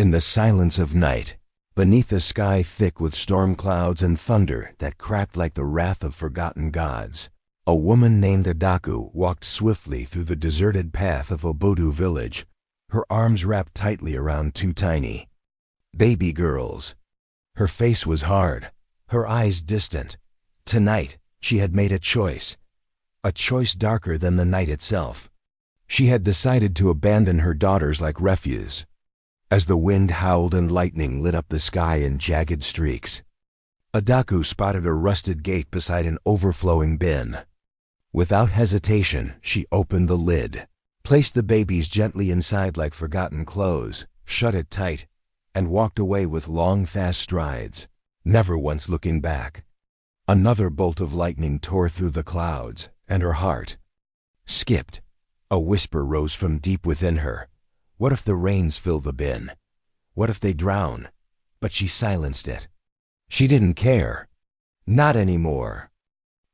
In the silence of night, beneath a sky thick with storm clouds and thunder that cracked like the wrath of forgotten gods, a woman named Adaku walked swiftly through the deserted path of Obodu village, her arms wrapped tightly around two tiny baby girls. Her face was hard, her eyes distant. Tonight, she had made a choice darker than the night itself. She had decided to abandon her daughters like refuse. As the wind howled and lightning lit up the sky in jagged streaks, Adaku spotted a rusted gate beside an overflowing bin. Without hesitation, she opened the lid, placed the babies gently inside like forgotten clothes, shut it tight, and walked away with long, fast strides, never once looking back. Another bolt of lightning tore through the clouds, and her heart skipped. A whisper rose from deep within her. What if the rains fill the bin? What if they drown? But she silenced it. She didn't care. Not anymore.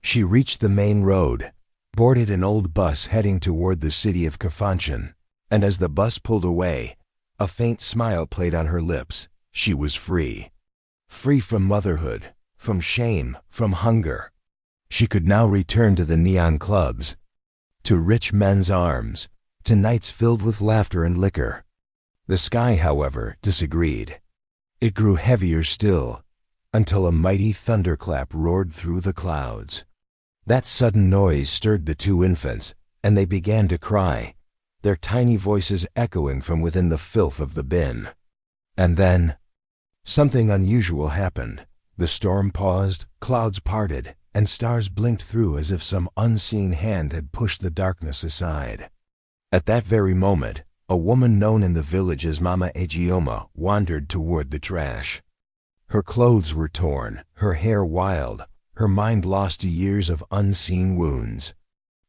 She reached the main road, boarded an old bus heading toward the city of Kafanchan, and as the bus pulled away, a faint smile played on her lips. She was free. Free from motherhood, from shame, from hunger. She could now return to the neon clubs, to rich men's arms, to nights filled with laughter and liquor. The sky, however, disagreed. It grew heavier still, until a mighty thunderclap roared through the clouds. That sudden noise stirred the two infants, and they began to cry, their tiny voices echoing from within the filth of the bin. And then, something unusual happened. The storm paused, clouds parted, and stars blinked through as if some unseen hand had pushed the darkness aside. At that very moment, a woman known in the village as Mama Ejioma wandered toward the trash. Her clothes were torn, her hair wild, her mind lost to years of unseen wounds.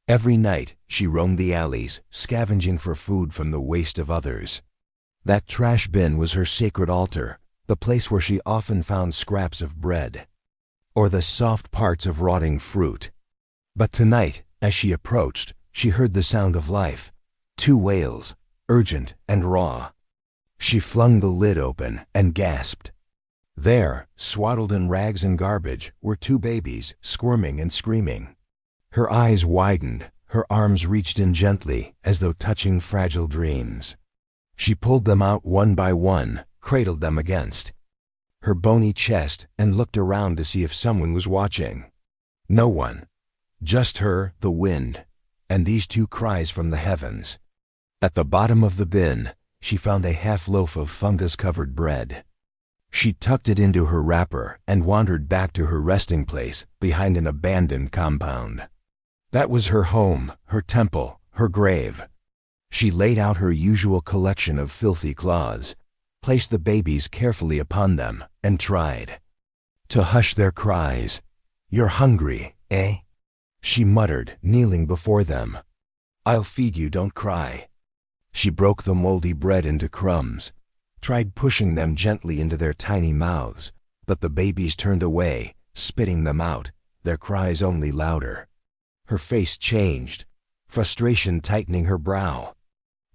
Every night, she roamed the alleys, scavenging for food from the waste of others. That trash bin was her sacred altar, the place where she often found scraps of bread, or the soft parts of rotting fruit. But tonight, as she approached, she heard the sound of life. Two wails, urgent and raw. She flung the lid open and gasped. There, swaddled in rags and garbage, were two babies, squirming and screaming. Her eyes widened, her arms reached in gently, as though touching fragile dreams. She pulled them out one by one, cradled them against her bony chest, and looked around to see if someone was watching. No one. Just her, the wind, and these two cries from the heavens. At the bottom of the bin, she found a half loaf of fungus-covered bread. She tucked it into her wrapper and wandered back to her resting place behind an abandoned compound. That was her home, her temple, her grave. She laid out her usual collection of filthy cloths, placed the babies carefully upon them, and tried to hush their cries. "You're hungry, eh?" she muttered, kneeling before them. "I'll feed you, don't cry." She broke the moldy bread into crumbs, tried pushing them gently into their tiny mouths, but the babies turned away, spitting them out, their cries only louder. Her face changed, frustration tightening her brow.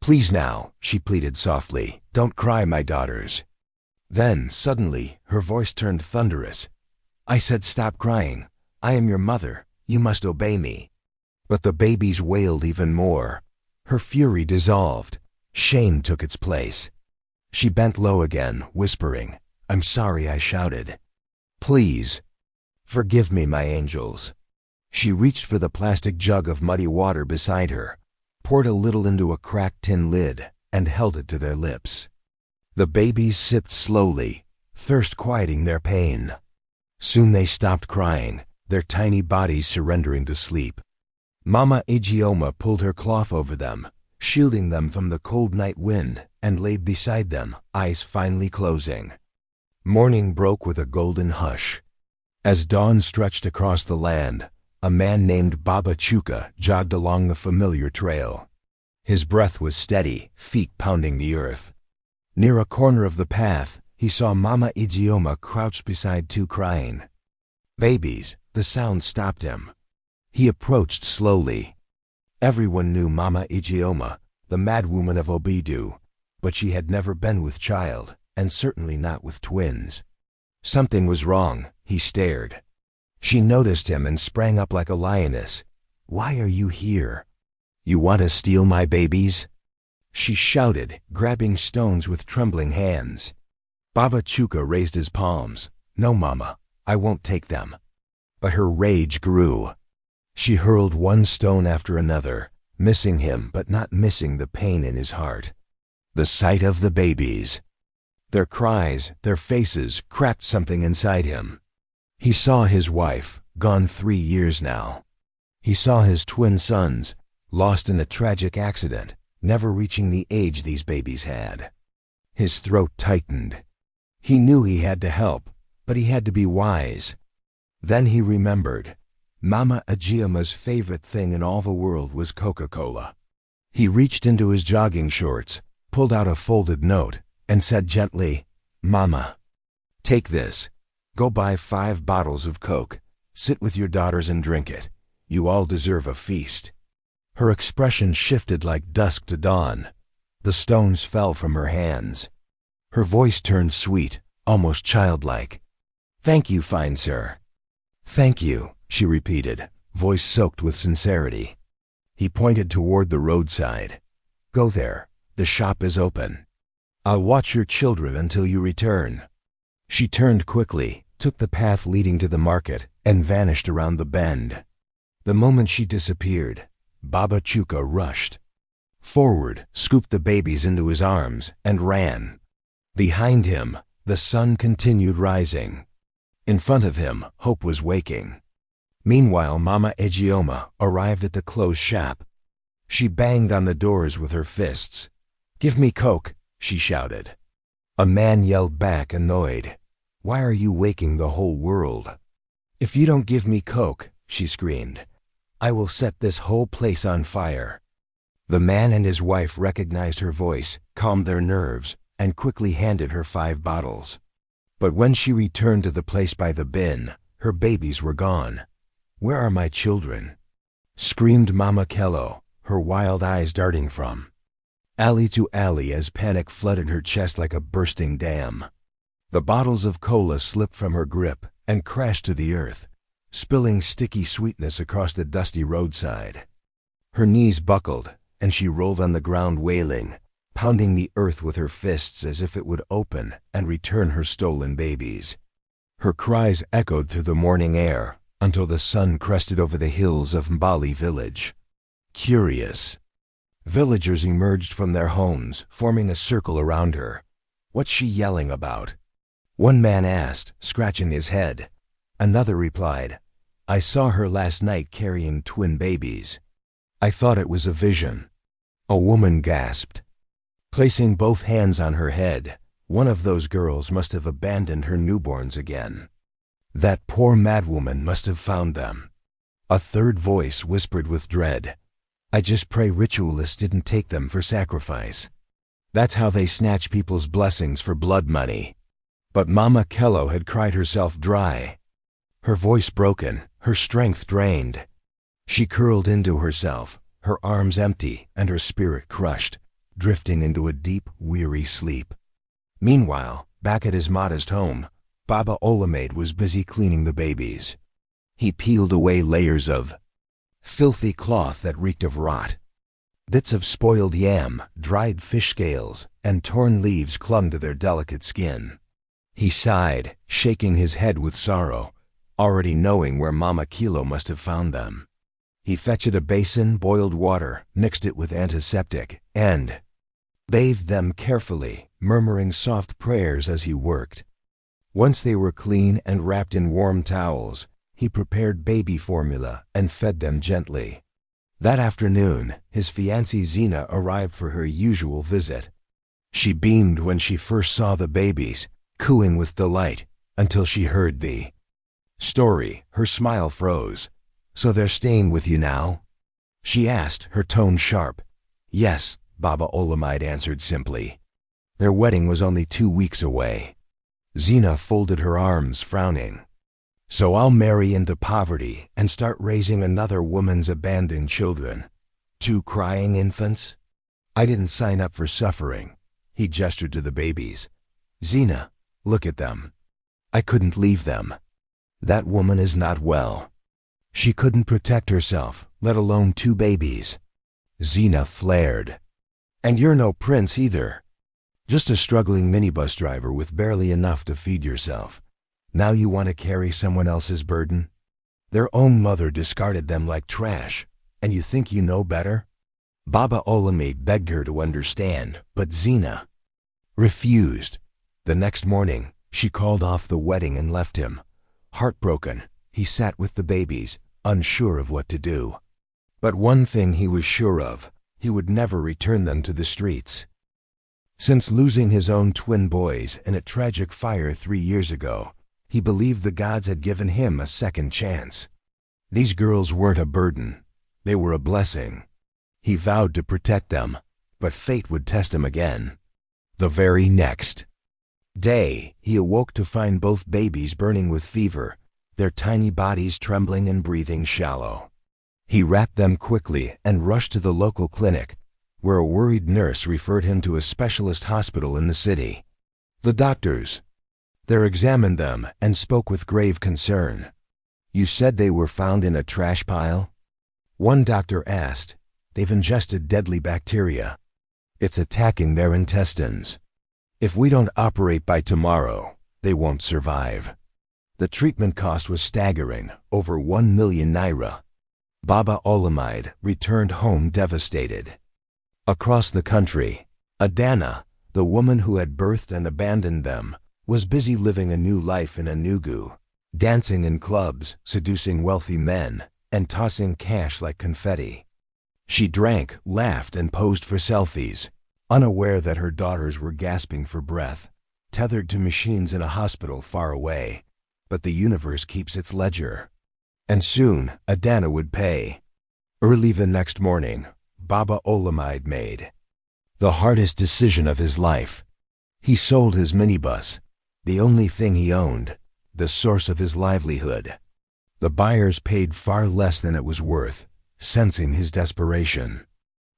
"Please now," she pleaded softly, "don't cry, my daughters." Then, suddenly, her voice turned thunderous. "I said stop crying. I am your mother. You must obey me." But the babies wailed even more. Her fury dissolved. Shame took its place. She bent low again, whispering, "I'm sorry I shouted. Please, forgive me, my angels." She reached for the plastic jug of muddy water beside her, poured a little into a cracked tin lid, and held it to their lips. The babies sipped slowly, thirst quieting their pain. Soon they stopped crying, their tiny bodies surrendering to sleep. Mama Ejioma pulled her cloth over them, shielding them from the cold night wind, and laid beside them, eyes finally closing. Morning broke with a golden hush. As dawn stretched across the land, a man named Baba Chuka jogged along the familiar trail. His breath was steady, feet pounding the earth. Near a corner of the path, he saw Mama Ejioma crouched beside two crying babies. The sound stopped him. He approached slowly. Everyone knew Mama Ejioma, the madwoman of Obidu, but she had never been with child, and certainly not with twins. Something was wrong. He stared. She noticed him and sprang up like a lioness. "Why are you here? You want to steal my babies?" she shouted, grabbing stones with trembling hands. Baba Chuka raised his palms. "No, Mama, I won't take them." But her rage grew. She hurled one stone after another, missing him but not missing the pain in his heart. The sight of the babies, their cries, their faces, cracked something inside him. He saw his wife, gone 3 years now. He saw his twin sons, lost in a tragic accident, never reaching the age these babies had. His throat tightened. He knew he had to help, but he had to be wise. Then he remembered. Mama Ajiama's favorite thing in all the world was Coca-Cola. He reached into his jogging shorts, pulled out a folded note, and said gently, "Mama, take this. Go buy 5 bottles of Coke. Sit with your daughters and drink it. You all deserve a feast." Her expression shifted like dusk to dawn. The stones fell from her hands. Her voice turned sweet, almost childlike. "Thank you, fine sir." "Thank you," she repeated, voice soaked with sincerity. He pointed toward the roadside. "Go there. The shop is open. I'll watch your children until you return." She turned quickly, took the path leading to the market, and vanished around the bend. The moment she disappeared, Baba Chuka rushed forward, scooped the babies into his arms, and ran. Behind him, the sun continued rising. In front of him, hope was waking. Meanwhile, Mama Ajioma arrived at the closed shop. She banged on the doors with her fists. "Give me Coke," she shouted. A man yelled back, annoyed. "Why are you waking the whole world?" "If you don't give me Coke," she screamed, "I will set this whole place on fire." The man and his wife recognized her voice, calmed their nerves, and quickly handed her 5 bottles. But when she returned to the place by the bin, her babies were gone. "Where are my children?" screamed Mama Kello, her wild eyes darting from alley to alley as panic flooded her chest like a bursting dam. The bottles of cola slipped from her grip and crashed to the earth, spilling sticky sweetness across the dusty roadside. Her knees buckled, and she rolled on the ground wailing, pounding the earth with her fists as if it would open and return her stolen babies. Her cries echoed through the morning air until the sun crested over the hills of Mbali village. Curious, villagers emerged from their homes, forming a circle around her. "What's she yelling about?" one man asked, scratching his head. Another replied, "I saw her last night carrying twin babies. I thought it was a vision." A woman gasped. Placing both hands on her head, one of those girls must have abandoned her newborns again. That poor madwoman must have found them. A third voice whispered with dread, "I just pray ritualists didn't take them for sacrifice. That's how they snatch people's blessings for blood money." But Mama Kello had cried herself dry. Her voice broken, her strength drained. She curled into herself, her arms empty and her spirit crushed, drifting into a deep, weary sleep. Meanwhile, back at his modest home, Baba Olamide was busy cleaning the babies. He peeled away layers of filthy cloth that reeked of rot. Bits of spoiled yam, dried fish scales, and torn leaves clung to their delicate skin. He sighed, shaking his head with sorrow, already knowing where Mama Kilo must have found them. He fetched a basin, boiled water, mixed it with antiseptic, and bathed them carefully, murmuring soft prayers as he worked. Once they were clean and wrapped in warm towels, he prepared baby formula and fed them gently. That afternoon, his fiancée Zina arrived for her usual visit. She beamed when she first saw the babies, cooing with delight, until she heard the story. Her smile froze. "So they're staying with you now?" she asked, her tone sharp. "Yes," Baba Olamide answered simply. Their wedding was only 2 weeks away. Zina folded her arms, frowning. "So I'll marry into poverty and start raising another woman's abandoned children. 2 crying infants? I didn't sign up for suffering. He gestured to the babies. Zina, look at them. I couldn't leave them. That woman is not well. She couldn't protect herself, let alone 2 babies. Zina flared. And you're no prince either. Just a struggling minibus driver with barely enough to feed yourself. Now you want to carry someone else's burden? Their own mother discarded them like trash, and you think you know better? Baba Olamide begged her to understand, but Zina refused. The next morning, she called off the wedding and left him. Heartbroken, he sat with the babies, unsure of what to do. But one thing he was sure of, he would never return them to the streets. Since losing his own twin boys in a tragic fire 3 years ago, he believed the gods had given him a second chance. These girls weren't a burden, they were a blessing. He vowed to protect them, but fate would test him again. The very next day, he awoke to find both babies burning with fever, their tiny bodies trembling and breathing shallow. He wrapped them quickly and rushed to the local clinic, where a worried nurse referred him to a specialist hospital in the city. The doctors there examined them and spoke with grave concern. You said they were found in a trash pile? One doctor asked. They've ingested deadly bacteria. It's attacking their intestines. If we don't operate by tomorrow, they won't survive. The treatment cost was staggering, over 1 million naira. Baba Olamide returned home devastated. Across the country, Adana, the woman who had birthed and abandoned them, was busy living a new life in Enugu, dancing in clubs, seducing wealthy men, and tossing cash like confetti. She drank, laughed, and posed for selfies, unaware that her daughters were gasping for breath, tethered to machines in a hospital far away. But the universe keeps its ledger. And soon, Adana would pay. Early the next morning, Baba Olamide made the hardest decision of his life. He sold his minibus, the only thing he owned, the source of his livelihood. The buyers paid far less than it was worth, sensing his desperation.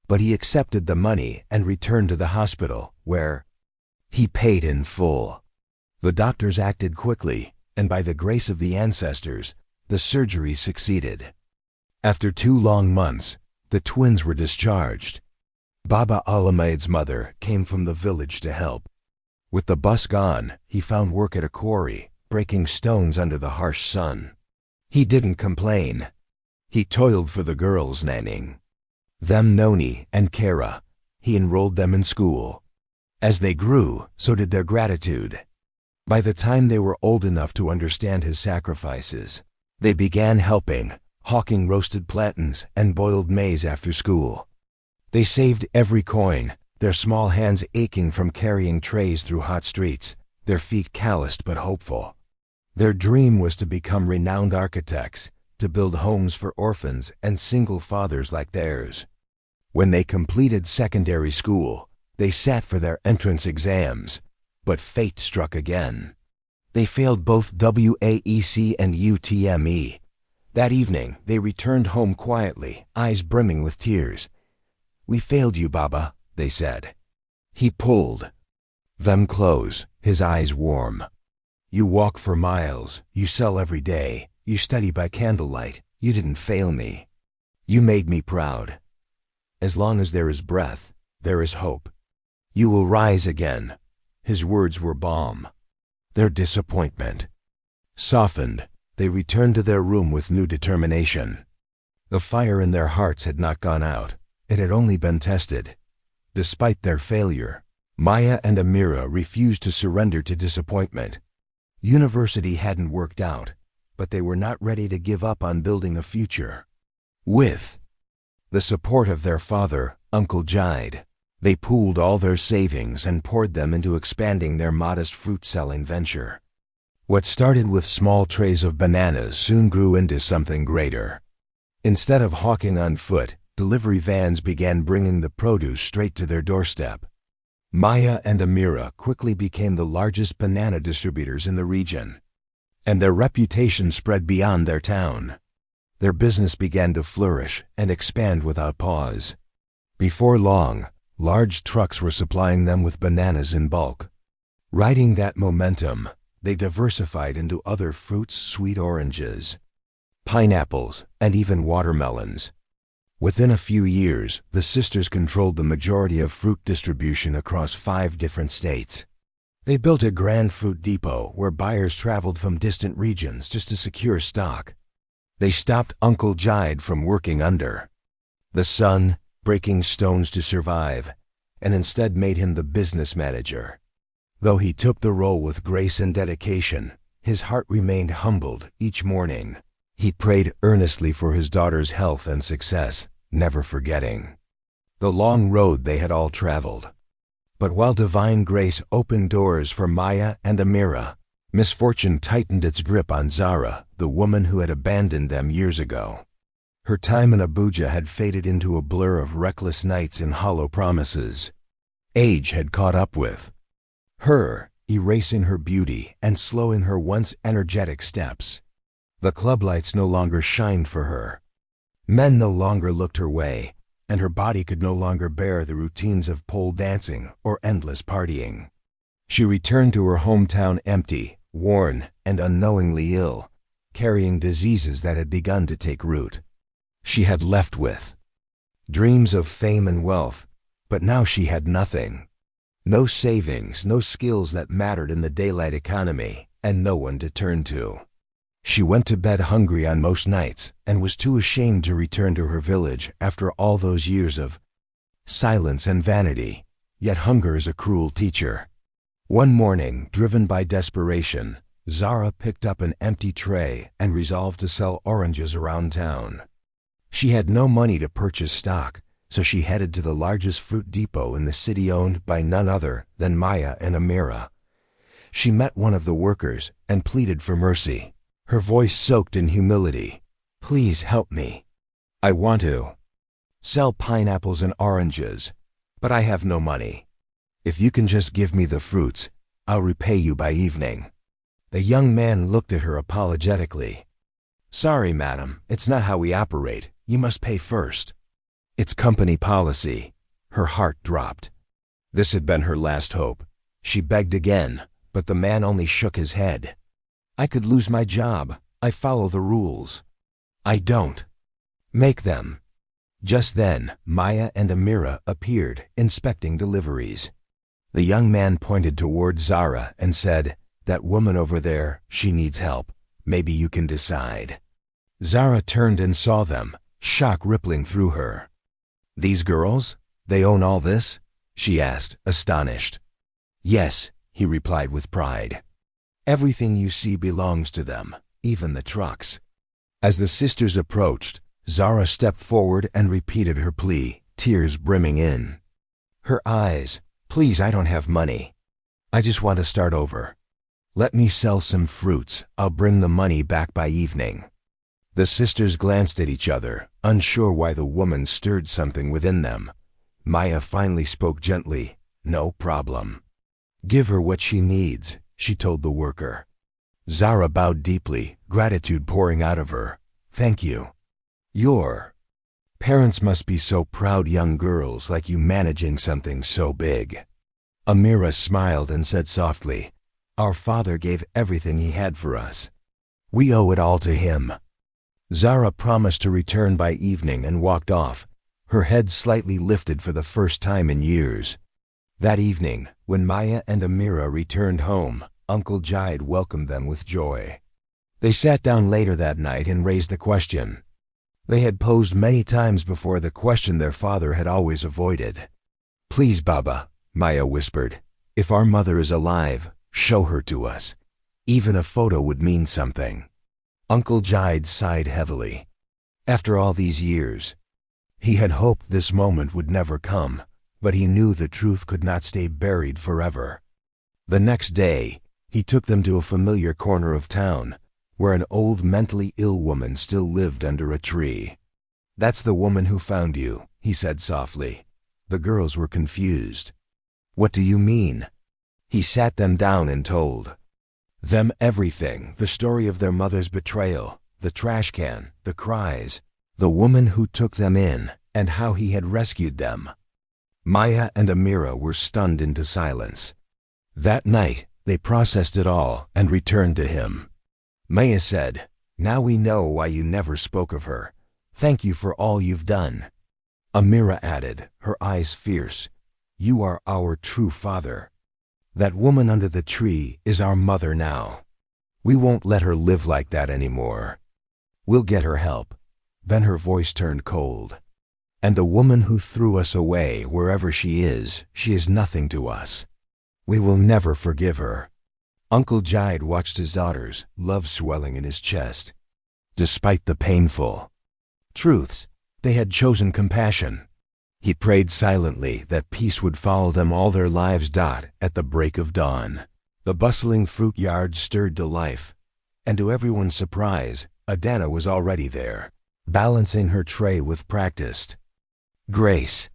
But he accepted the money and returned to the hospital, where he paid in full. The doctors acted quickly, and by the grace of the ancestors, the surgery succeeded. After 2 long months, the twins were discharged. Baba Olamide's mother came from the village to help. With the bus gone, he found work at a quarry, breaking stones under the harsh sun. He didn't complain. He toiled for the girls, nannying them Noni and Kara. He enrolled them in school. As they grew, so did their gratitude. By the time they were old enough to understand his sacrifices, they began helping, hawking roasted plantains and boiled maize after school. They saved every coin, their small hands aching from carrying trays through hot streets, their feet calloused but hopeful. Their dream was to become renowned architects, to build homes for orphans and single fathers like theirs. When they completed secondary school, they sat for their entrance exams, but fate struck again. They failed both WAEC and UTME. That evening, they returned home quietly, eyes brimming with tears. "We failed you, Baba," they said. He pulled them close, his eyes warm. "You walk for miles, you sell every day, you study by candlelight. You didn't fail me. You made me proud. As long as there is breath, there is hope. You will rise again." His words were balm. Their disappointment softened. They returned to their room with new determination. The fire in their hearts had not gone out. It had only been tested. Despite their failure, Maya and Amira refused to surrender to disappointment. University hadn't worked out, but they were not ready to give up on building a future. With the support of their father, Uncle Jide, they pooled all their savings and poured them into expanding their modest fruit-selling venture. What started with small trays of bananas soon grew into something greater. Instead of hawking on foot, delivery vans began bringing the produce straight to their doorstep. Maya and Amira quickly became the largest banana distributors in the region, and their reputation spread beyond their town. Their business began to flourish and expand without pause. Before long, Large trucks were supplying them with bananas in bulk. Riding that momentum, they diversified into other fruits, sweet oranges, pineapples, and even watermelons. Within a few years, the sisters controlled the majority of fruit distribution across 5 different states. They built a grand fruit depot where buyers traveled from distant regions just to secure stock. They stopped Uncle Jide from working under the sun, breaking stones to survive, and instead made him the business manager. Though he took the role with grace and dedication, his heart remained humbled each morning. He prayed earnestly for his daughter's health and success, never forgetting the long road they had all traveled. But while divine grace opened doors for Maya and Amira, misfortune tightened its grip on Zara, the woman who had abandoned them years ago. Her time in Abuja had faded into a blur of reckless nights and hollow promises. Age had caught up with her, erasing her beauty and slowing her once energetic steps. The club lights no longer shined for her. Men no longer looked her way, and her body could no longer bear the routines of pole dancing or endless partying. She returned to her hometown empty, worn, and unknowingly ill, carrying diseases that had begun to take root. She had left with dreams of fame and wealth, but now she had nothing. No savings, no skills that mattered in the daylight economy, and no one to turn to. She went to bed hungry on most nights and was too ashamed to return to her village after all those years of silence and vanity. Yet hunger is a cruel teacher. One morning, driven by desperation, Zara picked up an empty tray and resolved to sell oranges around town. She had no money to purchase stock, so she headed to the largest fruit depot in the city, owned by none other than Maya and Amira. She met one of the workers and pleaded for mercy, her voice soaked in humility. "Please help me. I want to sell pineapples and oranges, but I have no money. If you can just give me the fruits, I'll repay you by evening." The young man looked at her apologetically. "Sorry, madam, it's not how we operate. You must pay first. It's company policy." Her heart dropped. This had been her last hope. She begged again, but the man only shook his head. "I could lose my job. I follow the rules." "I don't make them." Just then, Maya and Amira appeared, inspecting deliveries. The young man pointed toward Zara and said, "That woman over there, she needs help. Maybe you can decide." Zara turned and saw them, shock rippling through her. "These girls? They own all this?" she asked, astonished. "Yes," he replied with pride. "Everything you see belongs to them, even the trucks." As the sisters approached, Zara stepped forward and repeated her plea, tears brimming in her eyes. "Please, I don't have money. I just want to start over. Let me sell some fruits. I'll bring the money back by evening." The sisters glanced at each other, unsure why the woman stirred something within them. Maya finally spoke gently. "No problem. Give her what she needs," she told the worker. Zara bowed deeply, gratitude pouring out of her. "Thank you. Your parents must be so proud, young girls like you managing something so big." Amira smiled and said softly, "Our father gave everything he had for us. We owe it all to him." Zara promised to return by evening and walked off, her head slightly lifted for the first time in years. That evening, when Maya and Amira returned home, Uncle Jide welcomed them with joy. They sat down later that night and raised the question they had posed many times before, the question their father had always avoided. "Please, Baba," Maya whispered, "if our mother is alive, show her to us. Even a photo would mean something." Uncle Jide sighed heavily. After all these years, he had hoped this moment would never come, but he knew the truth could not stay buried forever. The next day, he took them to a familiar corner of town, where an old mentally ill woman still lived under a tree. "That's the woman who found you," he said softly. The girls were confused. "What do you mean?" He sat them down and told them everything, the story of their mother's betrayal, the trash can, the cries, the woman who took them in, and how he had rescued them. Maya and Amira were stunned into silence. That night, they processed it all and returned to him. Maya said, "Now we know why you never spoke of her. Thank you for all you've done." Amira added, her eyes fierce, "You are our true father. That woman under the tree is our mother now. We won't let her live like that anymore. We'll get her help." Then her voice turned cold. "And the woman who threw us away, wherever she is nothing to us. We will never forgive her." Uncle Jide watched his daughters, love swelling in his chest. Despite the painful truths, they had chosen compassion. He prayed silently that peace would follow them all their lives. At the break of dawn, the bustling fruit yard stirred to life, and to everyone's surprise, Adana was already there, balancing her tray with practiced grace.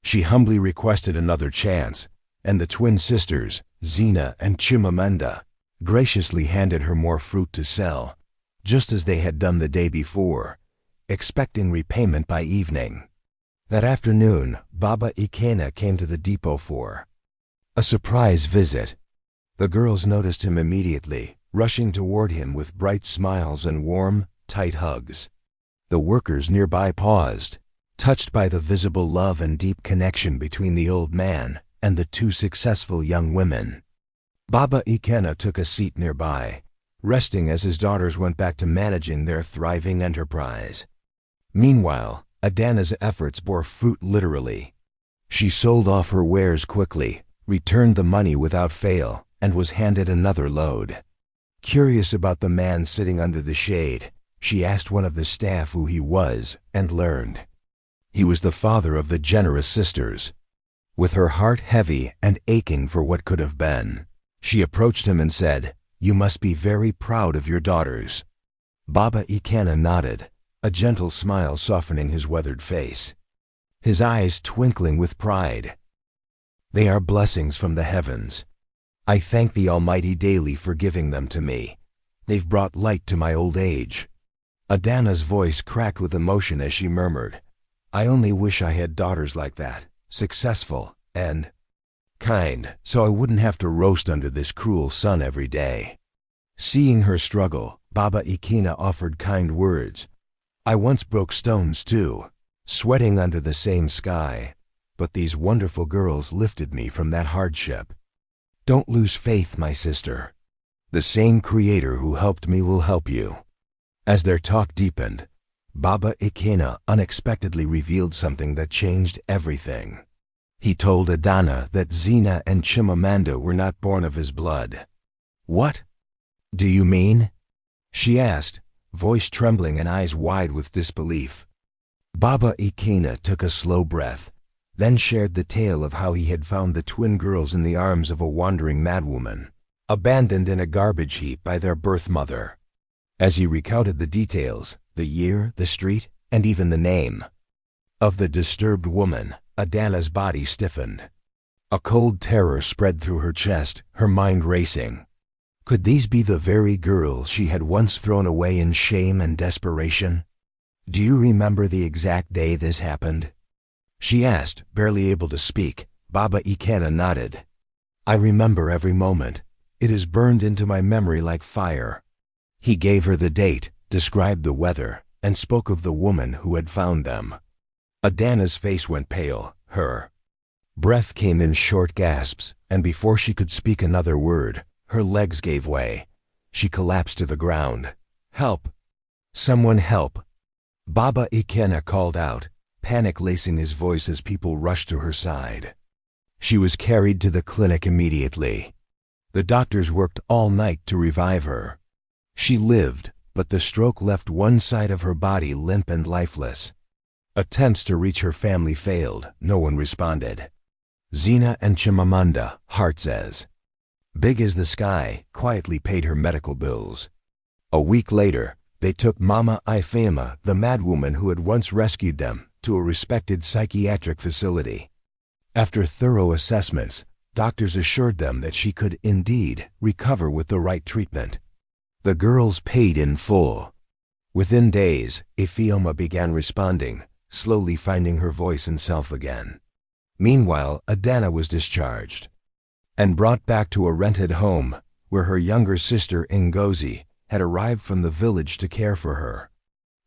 She humbly requested another chance, and the twin sisters, Zina and Chimamanda, graciously handed her more fruit to sell, just as they had done the day before, expecting repayment by evening. That afternoon, Baba Ikena came to the depot for a surprise visit. The girls noticed him immediately, rushing toward him with bright smiles and warm, tight hugs. The workers nearby paused, touched by the visible love and deep connection between the old man and the two successful young women. Baba Ikena took a seat nearby, resting as his daughters went back to managing their thriving enterprise. Meanwhile, Adana's efforts bore fruit literally. She sold off her wares quickly, returned the money without fail, and was handed another load. Curious about the man sitting under the shade, she asked one of the staff who he was, and learned. He was the father of the generous sisters. With her heart heavy and aching for what could have been, she approached him and said, "You must be very proud of your daughters." Baba Ikena nodded, a gentle smile softening his weathered face, his eyes twinkling with pride. "They are blessings from the heavens. I thank the Almighty daily for giving them to me. They've brought light to my old age." Adana's voice cracked with emotion as she murmured, "I only wish I had daughters like that, successful and kind, so I wouldn't have to roast under this cruel sun every day." Seeing her struggle, Baba Ikena offered kind words. "I once broke stones too, sweating under the same sky, but these wonderful girls lifted me from that hardship. Don't lose faith, my sister. The same Creator who helped me will help you." As their talk deepened, Baba Ikena unexpectedly revealed something that changed everything. He told Adana that Zina and Chimamanda were not born of his blood. "What do you mean?" she asked, voice trembling and eyes wide with disbelief. Baba Ikena took a slow breath, then shared the tale of how he had found the twin girls in the arms of a wandering madwoman, abandoned in a garbage heap by their birth mother. As he recounted the details, the year, the street, and even the name of the disturbed woman, Adana's body stiffened. A cold terror spread through her chest, her mind racing. Could these be the very girls she had once thrown away in shame and desperation? "Do you remember the exact day this happened?" she asked, barely able to speak. Baba Ikena nodded. "I remember every moment. It is burned into my memory like fire." He gave her the date, described the weather, and spoke of the woman who had found them. Adana's face went pale, her breath came in short gasps, and before she could speak another word, her legs gave way. She collapsed to the ground. "Help! Someone help!" Baba Ikena called out, panic lacing his voice as people rushed to her side. She was carried to the clinic immediately. The doctors worked all night to revive her. She lived, but the stroke left one side of her body limp and lifeless. Attempts to reach her family failed, no one responded. Zina and Chimamanda, hearts as big as the sky, quietly paid her medical bills. A week later, they took Mama Ifema, the madwoman who had once rescued them, to a respected psychiatric facility. After thorough assessments, doctors assured them that she could indeed recover with the right treatment. The girls paid in full. Within days, Ifeoma began responding, slowly finding her voice and self again. Meanwhile, Adana was discharged and brought back to a rented home where her younger sister Ngozi had arrived from the village to care for her.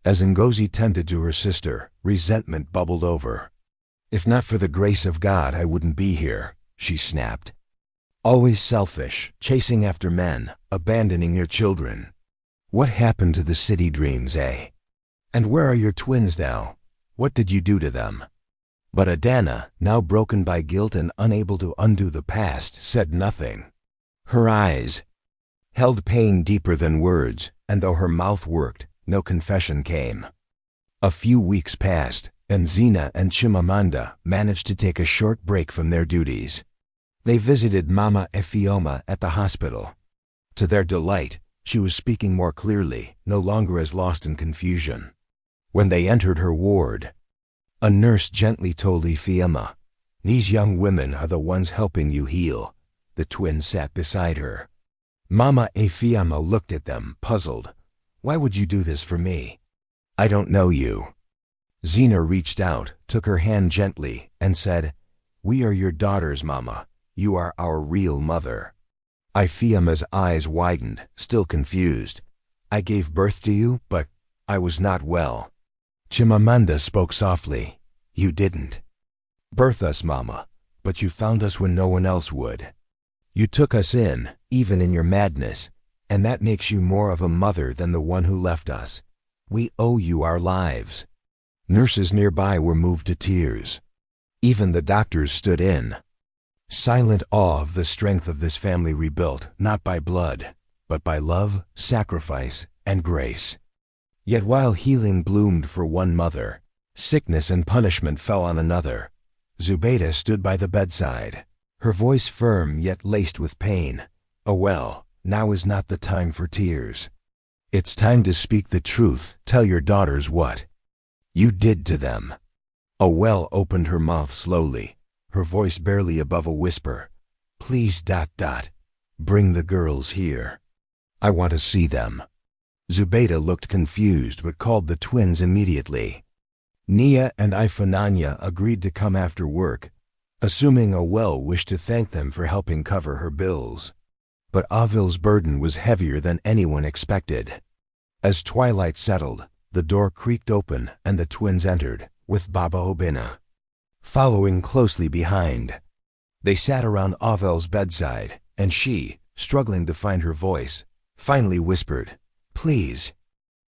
As Ngozi tended to her sister, resentment bubbled over. "If not for the grace of God, I wouldn't be here," she snapped. "Always selfish, chasing after men, abandoning your children. What happened to the city dreams, eh? And where are your twins now? What did you do to them?" But Adana, now broken by guilt and unable to undo the past, said nothing. Her eyes held pain deeper than words, and though her mouth worked, no confession came. A few weeks passed, and Zina and Chimamanda managed to take a short break from their duties. They visited Mama Efioma at the hospital. To their delight, she was speaking more clearly, no longer as lost in confusion. When they entered her ward, a nurse gently told Efioma, "These young women are the ones helping you heal." The twin sat beside her. Mama Efioma looked at them, puzzled. "Why would you do this for me?" "I don't know you." Zina reached out, took her hand gently, and said, "We are your daughters, Mama. You are our real mother." Ifeoma's eyes widened, still confused. "I gave birth to you, but I was not well." Chimamanda spoke softly. "You didn't birth us, Mama, but you found us when no one else would. You took us in, even in your madness, and that makes you more of a mother than the one who left us. We owe you our lives." Nurses nearby were moved to tears. Even the doctors stood in silent awe of the strength of this family rebuilt, not by blood, but by love, sacrifice, and grace. Yet while healing bloomed for one mother, sickness and punishment fell on another. Zubaydah stood by the bedside, her voice firm yet laced with pain. "Oh well, now is not the time for tears. It's time to speak the truth. Tell your daughters what you did to them." Awel opened her mouth slowly, her voice barely above a whisper. "Please ... bring the girls here. I want to see them." Zubaydah looked confused but called the twins immediately. Nia and Ifananya agreed to come after work, assuming Awel wished to thank them for helping cover her bills. But Avil's burden was heavier than anyone expected. As twilight settled, the door creaked open and the twins entered, with Baba Obina following closely behind. They sat around Avil's bedside, and she, struggling to find her voice, finally whispered, "Please,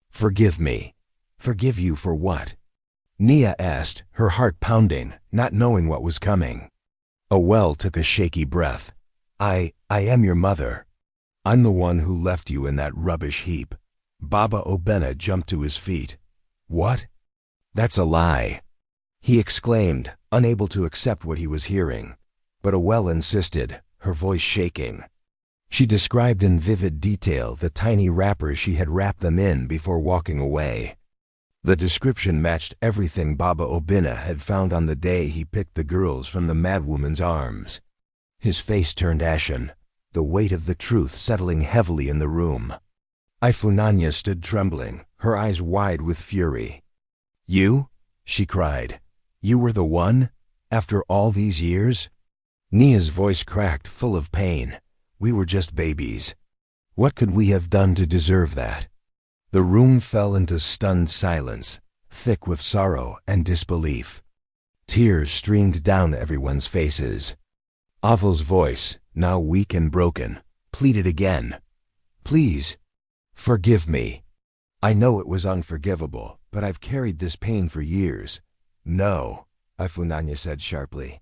forgive me." "Forgive you for what?" Nia asked, her heart pounding, not knowing what was coming. Awel took a shaky breath. I am your mother. I'm the one who left you in that rubbish heap." Baba Obena jumped to his feet. "What? That's a lie," he exclaimed, unable to accept what he was hearing. But Awel insisted, her voice shaking. She described in vivid detail the tiny wrappers she had wrapped them in before walking away. The description matched everything Baba Obina had found on the day he picked the girls from the madwoman's arms. His face turned ashen, the weight of the truth settling heavily in the room. Ifunanya stood trembling, her eyes wide with fury. "You?" she cried. "You were the one? After all these years?" Nia's voice cracked, full of pain. "We were just babies. What could we have done to deserve that?" The room fell into stunned silence, thick with sorrow and disbelief. Tears streamed down everyone's faces. Avil's voice, now weak and broken, pleaded again. "Please, forgive me. I know it was unforgivable, but I've carried this pain for years." "No," Ifunanya said sharply.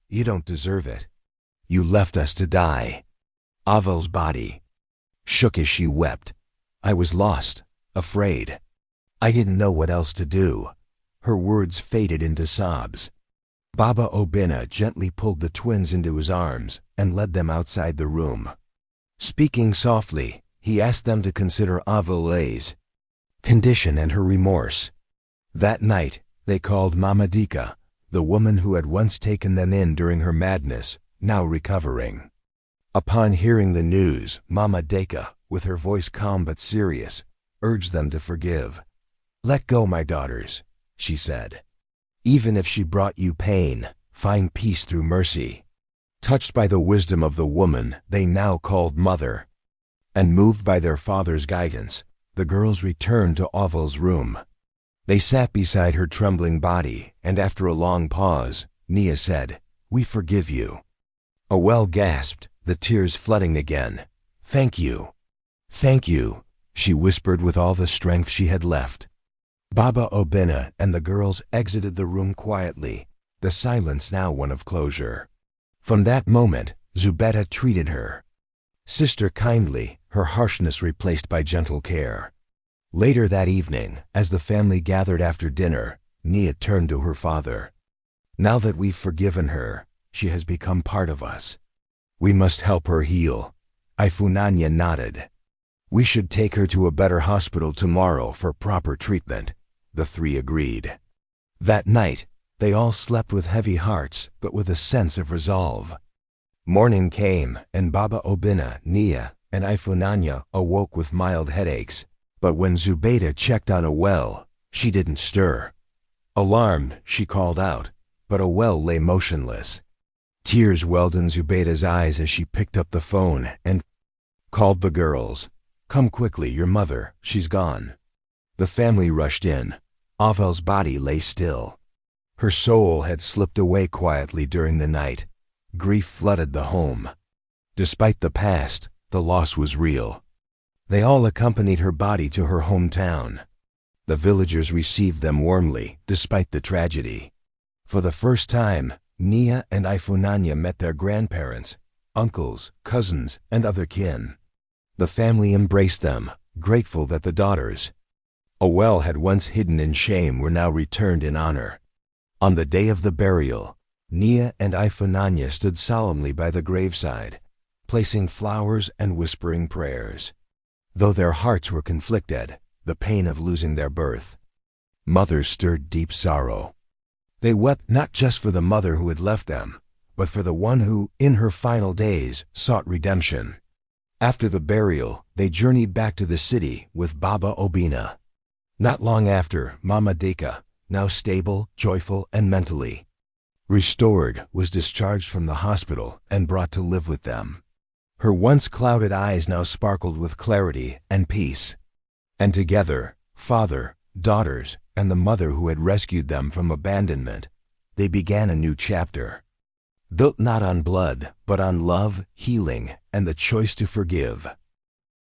"You don't deserve it. You left us to die." Avil's body shook as she wept. "I was lost, afraid. I didn't know what else to do." Her words faded into sobs. Baba Obina gently pulled the twins into his arms and led them outside the room. Speaking softly, he asked them to consider Avile's condition and her remorse. That night, they called Mama Dika, the woman who had once taken them in during her madness, now recovering. Upon hearing the news, Mama Dika, with her voice calm but serious, urged them to forgive. "Let go, my daughters," she said. "Even if she brought you pain, find peace through mercy. Touched by the wisdom of the woman they now called mother, and moved by their father's guidance, the girls returned to Ovel's room. They sat beside her trembling body, and after a long pause, Nia said, "We forgive you." Owel gasped, the tears flooding again. "Thank you. Thank you," she whispered with all the strength she had left. Baba Obina and the girls exited the room quietly, the silence now one of closure. From that moment, Zubeida treated her sister kindly, her harshness replaced by gentle care. Later that evening, as the family gathered after dinner, Nia turned to her father. "Now that we've forgiven her, she has become part of us. We must help her heal." Ifunanya nodded. "We should take her to a better hospital tomorrow for proper treatment," the three agreed. That night, they all slept with heavy hearts, but with a sense of resolve. Morning came, and Baba Obina, Nia, and Ifunanya awoke with mild headaches, but when Zubeida checked on Owel, she didn't stir. Alarmed, she called out, but Owel lay motionless. Tears welled in Zubeida's eyes as she picked up the phone and called the girls. "Come quickly, your mother, she's gone." The family rushed in. Ovel's body lay still. Her soul had slipped away quietly during the night. Grief flooded the home. Despite the past, the loss was real. They all accompanied her body to her hometown. The villagers received them warmly, despite the tragedy. For the first time, Nia and Ifunanya met their grandparents, uncles, cousins, and other kin. The family embraced them, grateful that the daughters Owel had once hidden in shame were now returned in honor. On the day of the burial, Nia and Ifunanya stood solemnly by the graveside, placing flowers and whispering prayers. Though their hearts were conflicted, the pain of losing their birth, mothers stirred deep sorrow. They wept not just for the mother who had left them, but for the one who, in her final days, sought redemption. After the burial, they journeyed back to the city with Baba Obina. Not long after, Mama Deka, now stable, joyful, and mentally restored, was discharged from the hospital and brought to live with them. Her once clouded eyes now sparkled with clarity and peace. And together, father, daughters, and the mother who had rescued them from abandonment, they began a new chapter. Built not on blood, but on love, healing, and the choice to forgive.